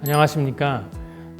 안녕하십니까.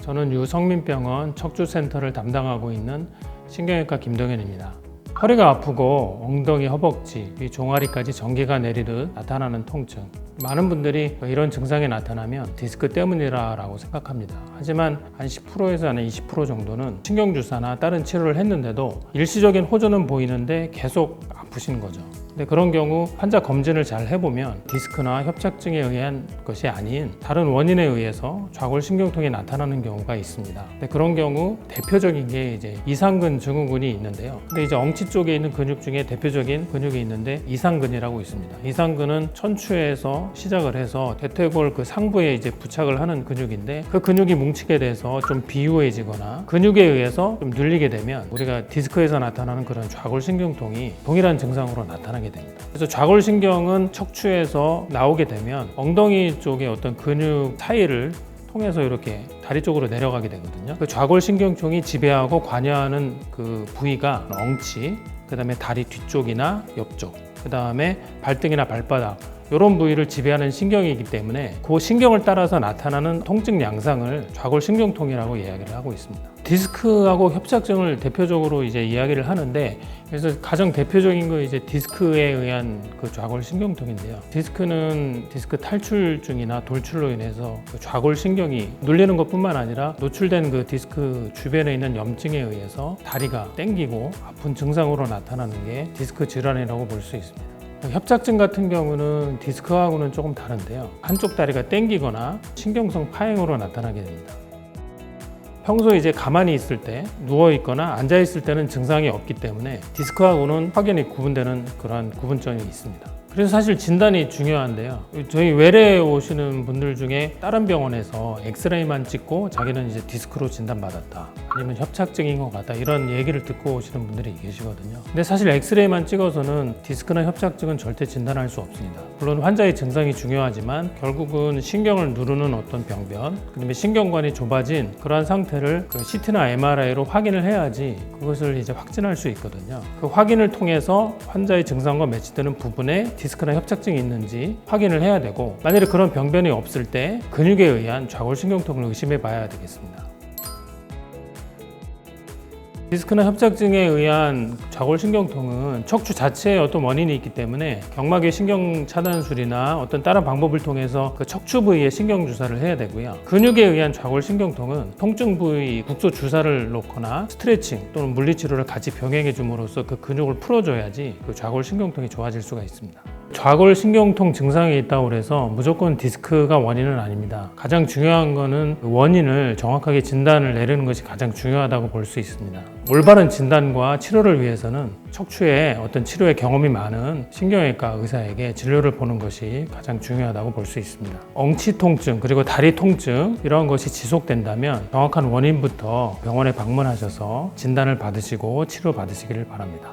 저는 유성민병원 척추센터를 담당하고 있는 신경외과 김동현입니다. 허리가 아프고 엉덩이, 허벅지, 이 종아리까지 전기가 내리듯 나타나는 통증. 많은 분들이 이런 증상이 나타나면 디스크 때문이라고 생각합니다. 하지만 한 10%에서 한 20% 정도는 신경주사나 다른 치료를 했는데도 일시적인 호전은 보이는데 계속 아프신 거죠. 근데 그런 경우 환자 검진을 잘 해보면 디스크나 협착증에 의한 것이 아닌 다른 원인에 의해서 좌골신경통이 나타나는 경우가 있습니다. 근데 그런 경우 대표적인 게 이제 이상근 증후군이 있는데요. 근데 이제 엉치 쪽에 있는 근육 중에 대표적인 근육이 있는데 이상근이라고 있습니다. 이상근은 천추에서 시작을 해서 대퇴골 그 상부에 이제 부착을 하는 근육인데 그 근육이 뭉치게 돼서 좀 비유해지거나 근육에 의해서 좀 눌리게 되면 우리가 디스크에서 나타나는 그런 좌골신경통이 동일한 증상으로 나타나게 됩니다. 그래서 좌골신경은 척추에서 나오게 되면 엉덩이 쪽에 어떤 근육 사이를 통해서 이렇게 다리 쪽으로 내려가게 되거든요. 그 좌골신경통이 지배하고 관여하는 그 부위가 엉치, 그 다음에 다리 뒤쪽이나 옆쪽, 그 다음에 발등이나 발바닥 이런 부위를 지배하는 신경이기 때문에 그 신경을 따라서 나타나는 통증 양상을 좌골신경통이라고 이야기를 하고 있습니다. 디스크하고 협착증을 대표적으로 이제 이야기를 하는데 그래서 가장 대표적인 거 이제 디스크에 의한 그 좌골신경통인데요. 디스크는 디스크 탈출증이나 돌출로 인해서 그 좌골신경이 눌리는 것뿐만 아니라 노출된 그 디스크 주변에 있는 염증에 의해서 다리가 땡기고 아픈 증상으로 나타나는 게 디스크 질환이라고 볼 수 있습니다. 협착증 같은 경우는 디스크하고는 조금 다른데요. 한쪽 다리가 땡기거나 신경성 파행으로 나타나게 됩니다. 평소에 이제 가만히 있을 때, 누워 있거나 앉아 있을 때는 증상이 없기 때문에 디스크하고는 확연히 구분되는 그러한 구분점이 있습니다. 그래서 사실 진단이 중요한데요. 저희 외래에 오시는 분들 중에 다른 병원에서 엑스레이만 찍고 자기는 이제 디스크로 진단받았다, 아니면 협착증인 것 같다, 이런 얘기를 듣고 오시는 분들이 계시거든요. 근데 사실 엑스레이만 찍어서는 디스크나 협착증은 절대 진단할 수 없습니다. 물론 환자의 증상이 중요하지만 결국은 신경을 누르는 어떤 병변, 그다음에 신경관이 좁아진 그러한 상태를 그 CT나 MRI로 확인을 해야지 그것을 이제 확진할 수 있거든요. 그 확인을 통해서 환자의 증상과 매치되는 부분에 디스크나 협착증이 있는지 확인을 해야 되고, 만약에 그런 병변이 없을 때 근육에 의한 좌골신경통을 의심해 봐야 되겠습니다. 디스크나 협착증에 의한 좌골신경통은 척추 자체에 어떤 원인이 있기 때문에 경막의 신경 차단술이나 어떤 다른 방법을 통해서 그 척추 부위에 신경 주사를 해야 되고요. 근육에 의한 좌골신경통은 통증 부위 국소 주사를 놓거나 스트레칭 또는 물리치료를 같이 병행해 줌으로써 그 근육을 풀어줘야지 그 좌골신경통이 좋아질 수가 있습니다. 좌골신경통 증상이 있다고 해서 무조건 디스크가 원인은 아닙니다. 가장 중요한 거는 원인을 정확하게 진단을 내리는 것이 가장 중요하다고 볼 수 있습니다. 올바른 진단과 치료를 위해서는 척추에 어떤 치료의 경험이 많은 신경외과 의사에게 진료를 보는 것이 가장 중요하다고 볼 수 있습니다. 엉치 통증 그리고 다리 통증 이런 것이 지속된다면 정확한 원인부터 병원에 방문하셔서 진단을 받으시고 치료 받으시기를 바랍니다.